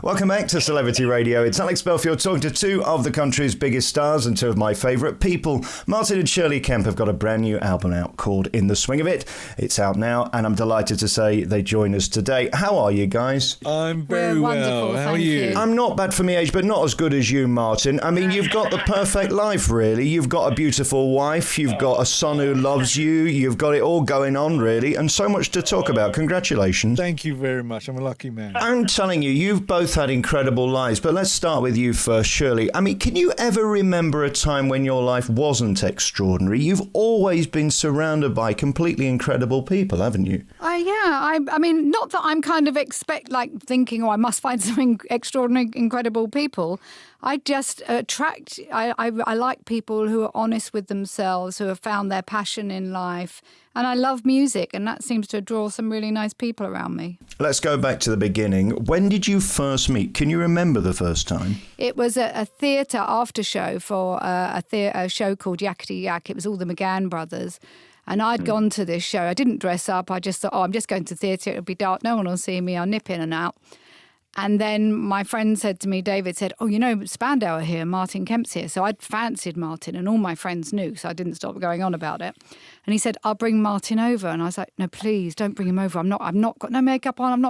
Welcome back to Celebrity Radio. It's Alex Belfield talking to two of the country's biggest stars and two of my favourite people. Martin and Shirlie Kemp have got a brand new album out called In the Swing of It. It's out now, and I'm delighted to say they join us today. How are you guys? I'm very well. How are you? I'm not bad for my age, but not as good as you, Martin. I mean, you've got the perfect life, really. You've got a beautiful wife, you've got a son who loves you, you've got it all going on, really, and so much to talk about. Congratulations. Thank you very much. I'm a lucky man. I'm telling you, you've both had incredible lives, but let's start with you first, Shirlie. I mean, can you ever remember a time when your life wasn't extraordinary? You've always been surrounded by completely incredible people, haven't you? Yeah. I mean, not that I'm kind of thinking, I must find some extraordinary, incredible people. I just I like people who are honest with themselves, who have found their passion in life. And I love music, and that seems to draw some really nice people around me. Let's go back to the beginning. When did you first meet? Can you remember the first time? It was a theatre after show for a show called Yakety Yak. It was all the McGann brothers. And I'd gone to this show. I didn't dress up. I just thought, I'm just going to theatre. It'll be dark. No one will see me. I'll nip in and out. And then my friend said to me, David said, Spandau are here, Martin Kemp's here. So I'd fancied Martin, and all my friends knew, so I didn't stop going on about it. And he said, I'll bring Martin over. And I was like, no, please, don't bring him over. I've not got no makeup on.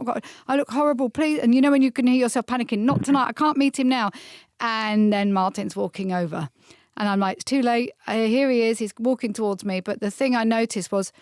I look horrible, please. And you know when you can hear yourself panicking, not tonight, I can't meet him now. And then Martin's walking over. And I'm like, it's too late. Here he is. He's walking towards me. But the thing I noticed was,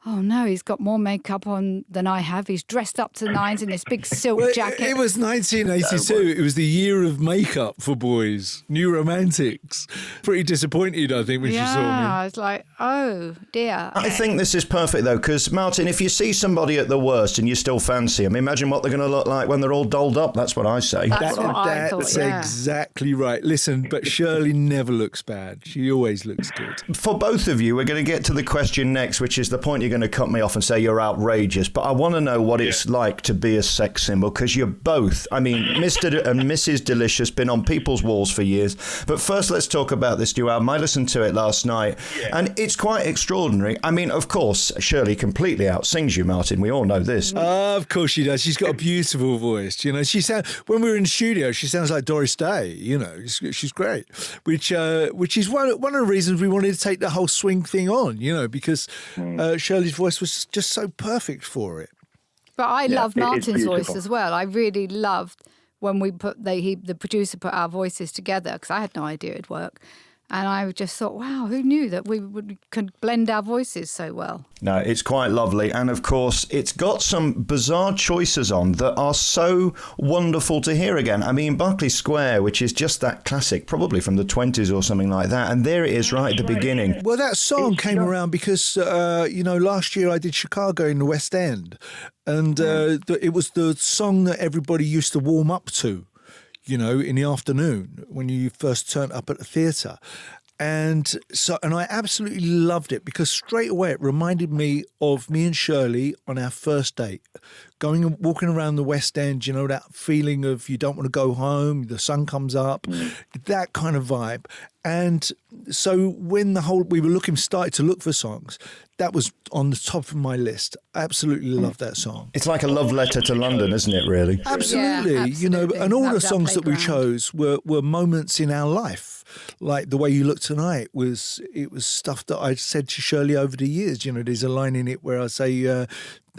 oh no, he's got more makeup on than I have. He's dressed up to the nines in this big silk jacket. It was 1982. It was the year of makeup for boys. New romantics. Pretty disappointed, I think, when she saw me. Yeah, I was like, oh dear. I think this is perfect, though, because, Martin, if you see somebody at the worst and you still fancy them, imagine what they're going to look like when they're all dolled up. That's what I say. That's what I thought, That's yeah. exactly right. Listen, but Shirlie never looks bad. She always looks good. For both of you, we're going to get to the question next, which is the point you're going to cut me off and say you're outrageous, but I want to know what it's like to be a sex symbol, because you're both, I mean, Mr. and Mrs. Delicious, been on people's walls for years. But first, let's talk about this new album. I listened to it last night, and it's quite extraordinary. I mean, of course, Shirlie completely outsings you, Martin. We all know this. Of course she does. She's got a beautiful voice. You know, when we were in the studio, she sounds like Doris Day. You know, she's great. Which is one of the reasons we wanted to take the whole swing thing on. You know, because Shirlie's voice was just so perfect for it. But I love Martin's voice as well. I really loved when we the producer put our voices together, because I had no idea it'd work. And I just thought, wow, who knew that we could blend our voices so well? No, it's quite lovely. And of course, it's got some bizarre choices on that are so wonderful to hear again. I mean, Berkeley Square, which is just that classic, probably from the 20s or something like that. And there it is right at the beginning. Well, that song came around because, last year I did Chicago in the West End. And it was the song that everybody used to warm up to, you know, in the afternoon when you first turned up at the theatre. And I absolutely loved it, because straight away it reminded me of me and Shirlie on our first date, going and walking around the West End, you know, that feeling of you don't want to go home, the sun comes up, that kind of vibe. And so when we were started to look for songs, that was on the top of my list. I absolutely love that song. It's like a love letter to London, isn't it, really? Absolutely. Yeah, you know, and all the songs that we chose were moments in our life. Like The Way You Look Tonight was stuff that I'd said to Shirlie over the years. You know, there's a line in it where I say,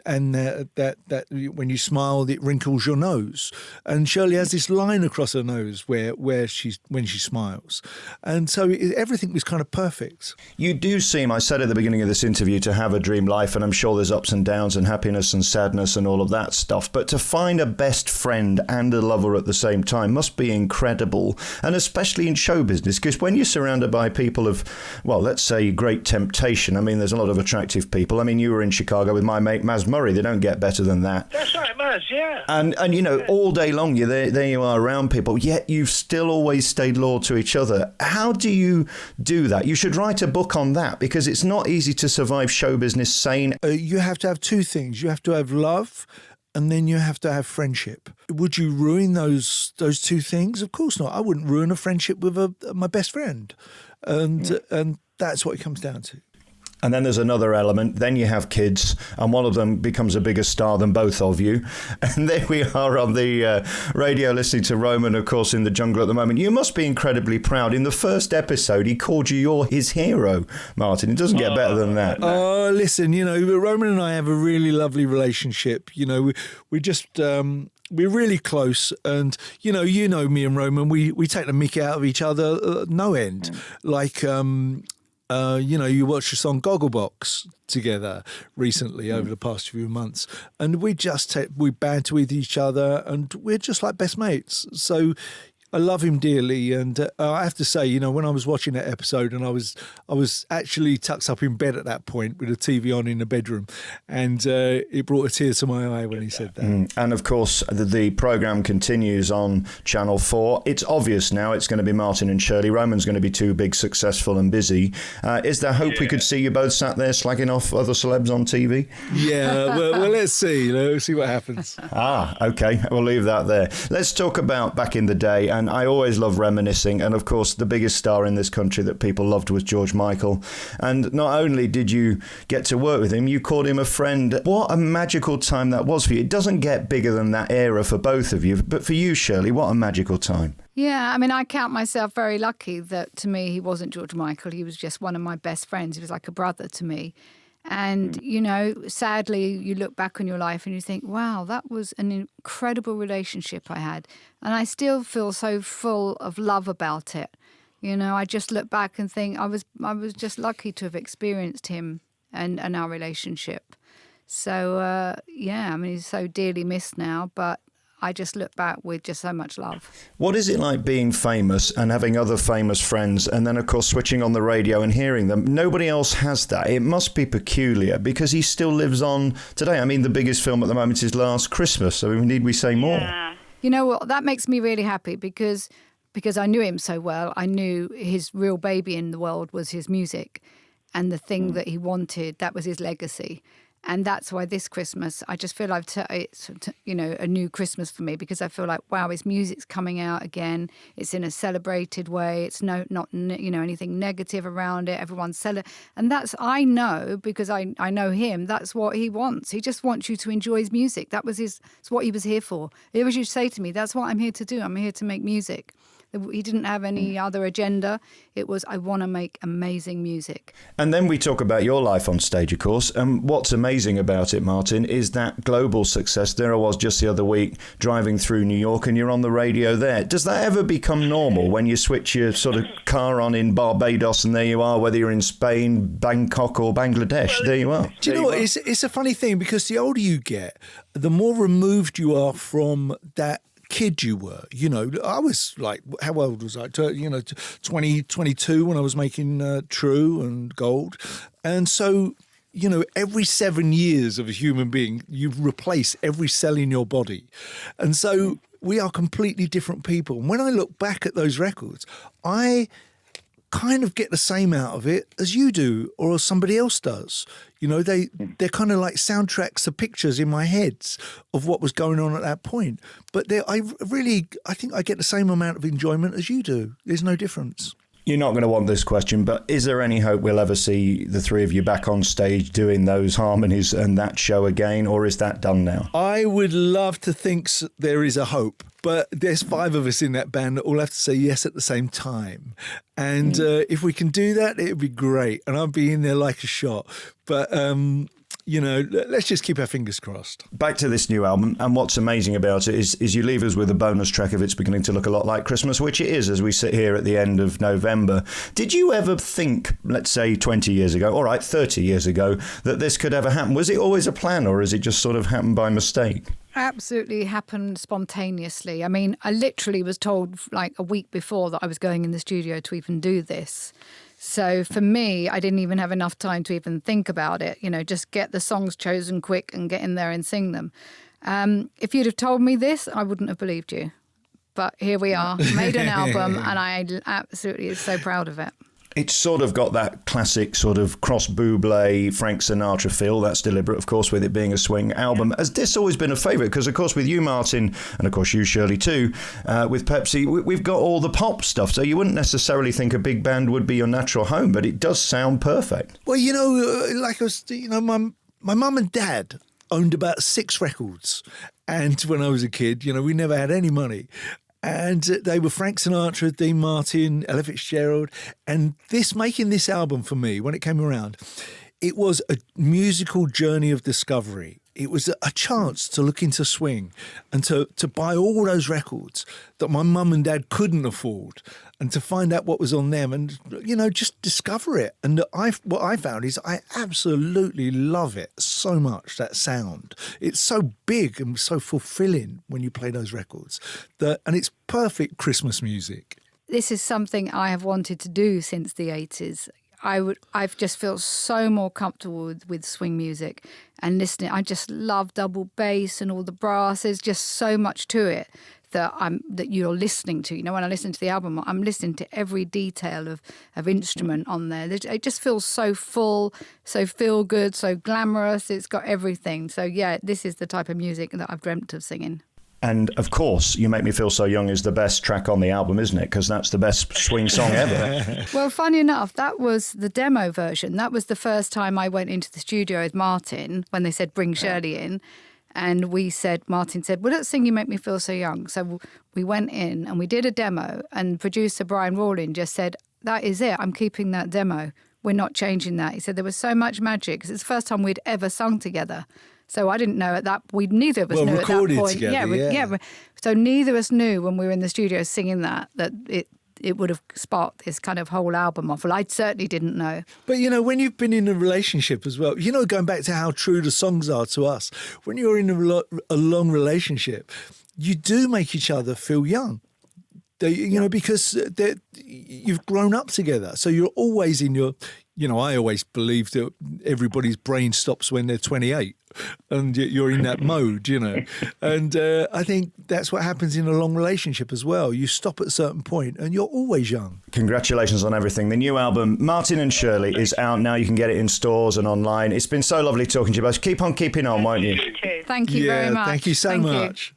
that when you smile, it wrinkles your nose. And Shirlie has this line across her nose when she smiles. And so everything was kind of perfect. You do seem, I said at the beginning of this interview, to have a dream life, and I'm sure there's ups and downs and happiness and sadness and all of that stuff. But to find a best friend and a lover at the same time must be incredible, and especially in show business, because when you're surrounded by people of, well, let's say great temptation, I mean, there's a lot of attractive people. I mean, you were in Chicago with my mate Maz Murray. They don't get better than that. That's right, Maz, yeah. And you know, all day long, there you are around people, yet you've still always stayed loyal to each other. How do you do that? You should write a book on that, because it's not easy to survive show business sane. You have to have two things. You have to have love, and then you have to have friendship. Would you ruin those two things? Of course not. I wouldn't ruin a friendship with my best friend. And that's what it comes down to. And then there's another element. Then you have kids, and one of them becomes a bigger star than both of you. And there we are on the radio listening to Roman, of course, in the jungle at the moment. You must be incredibly proud. In the first episode, he called you his hero, Martin. It doesn't get better than that. Oh, listen, Roman and I have a really lovely relationship. We just... we're really close, and you know me and Roman. We take the mick out of each other, no end. Like you watched the song Gogglebox together recently over the past few months, and we banter with each other, and we're just like best mates. So I love him dearly, and I have to say, when I was watching that episode, and I was actually tucked up in bed at that point with the TV on in the bedroom, and it brought a tear to my eye when he said that. And of course, the programme continues on Channel 4. It's obvious now it's going to be Martin and Shirlie. Roman's going to be too big, successful and busy. Is there hope we could see you both sat there slagging off other celebs on TV? Yeah, well, let's see. Let's see what happens. Okay. We'll leave that there. Let's talk about back in the day. And I always love reminiscing. And of course, the biggest star in this country that people loved was George Michael. And not only did you get to work with him, you called him a friend. What a magical time that was for you. It doesn't get bigger than that era for both of you. But for you, Shirlie, what a magical time. Yeah, I mean, I count myself very lucky that to me he wasn't George Michael. He was just one of my best friends. He was like a brother to me. And, sadly, you look back on your life and you think, wow, that was an incredible relationship I had. And I still feel so full of love about it. I just look back and think I was just lucky to have experienced him and our relationship. So, he's so dearly missed now, but I just look back with just so much love. What is it like being famous and having other famous friends and then, of course, switching on the radio and hearing them? Nobody else has that. It must be peculiar because he still lives on today. I mean, the biggest film at the moment is Last Christmas. So need we say more? Yeah. You know what? That makes me really happy because I knew him so well. I knew his real baby in the world was his music, and the thing that he wanted, that was his legacy. And that's why this Christmas, I just feel it's a new Christmas for me, because I feel like, wow, his music's coming out again. It's in a celebrated way. It's not anything negative around it. Everyone's and that's, I know, because I know him, that's what he wants. He just wants you to enjoy his music. It's what he was here for. He always used to say to me, that's what I'm here to do. I'm here to make music. He didn't have any other agenda. It was, I want to make amazing music. And then we talk about your life on stage, of course. And what's amazing about it, Martin, is that global success. There I was just the other week driving through New York and you're on the radio there. Does that ever become normal when you switch your sort of car on in Barbados and there you are, whether you're in Spain, Bangkok or Bangladesh? There you are. Do you know what? It's a funny thing, because the older you get, the more removed you are from that kid you were. I was like, how old was I? 22 when I was making True and Gold. And so, every 7 years of a human being, you replace every cell in your body. And so we are completely different people. And when I look back at those records, I kind of get the same out of it as you do or as somebody else does. They're kind of like soundtracks of pictures in my heads of what was going on at that point. But I think I get the same amount of enjoyment as you do. There's no difference. You're not going to want this question, but is there any hope we'll ever see the three of you back on stage doing those harmonies and that show again, or is that done now? I would love to think there is a hope, but there's 5 of us in that band that all have to say yes at the same time. And if we can do that, it would be great. And I'd be in there like a shot. But let's just keep our fingers crossed. Back to this new album, and what's amazing about it is you leave us with a bonus track of It's Beginning to Look a Lot Like Christmas, which it is as we sit here at the end of November. Did you ever think, let's say 20 years ago, all right, 30 years ago, that this could ever happen? Was it always a plan, or has it just sort of happened by mistake? Absolutely happened spontaneously. I mean, I literally was told like a week before that I was going in the studio to even do this. So for me, I didn't even have enough time to even think about it. Just get the songs chosen quick and get in there and sing them. If you'd have told me this, I wouldn't have believed you. But here we are, made an album, and I absolutely am so proud of it. It's sort of got that classic sort of cross Bublé, Frank Sinatra feel. That's deliberate, of course, with it being a swing album. Has this always been a favourite? Because, of course, with you, Martin, and, of course, you, Shirley, too, with Pepsi, we've got all the pop stuff. So you wouldn't necessarily think a big band would be your natural home, but it does sound perfect. Well, like I was, my mum and dad owned about 6 records. And when I was a kid, we never had any money. And they were Frank Sinatra, Dean Martin, Ella Fitzgerald. And making this album for me, when it came around, it was a musical journey of discovery. It was a chance to look into swing and to buy all those records that my mum and dad couldn't afford and to find out what was on them and, just discover it. And what I found is I absolutely love it so much, that sound. It's so big and so fulfilling when you play those records. And it's perfect Christmas music. This is something I have wanted to do since the 80s. I've just felt so more comfortable with swing music and listening. I just love double bass and all the brass. There's just so much to it that you're listening to. When I listen to the album, I'm listening to every detail of instrument on there. It just feels so full, so feel good, so glamorous. It's got everything. So yeah, this is the type of music that I've dreamt of singing. And, of course, You Make Me Feel So Young is the best track on the album, isn't it? Because that's the best swing song ever. Well, funny enough, that was the demo version. That was the first time I went into the studio with Martin when they said, bring Shirley in. And Martin said, well, let's sing You Make Me Feel So Young. So we went in and we did a demo. And producer Brian Rawlin just said, that is it. I'm keeping that demo. We're not changing that. He said there was so much magic because it's the first time we'd ever sung together. So I didn't know neither of us knew at that point. Together, yeah. So neither of us knew when we were in the studio singing that it would have sparked this kind of whole album off. Well, I certainly didn't know. But, when you've been in a relationship as well, going back to how true the songs are to us, when you're in a long relationship, you do make each other feel young. Because you've grown up together. So you're always in your, I always believe that everybody's brain stops when they're 28 and you're in that mode, And I think that's what happens in a long relationship as well. You stop at a certain point and you're always young. Congratulations on everything. The new album, Martin and Shirley, is out now. You can get it in stores and online. It's been so lovely talking to you both. Keep on keeping on, won't you? Thank you very much. Thank you so much.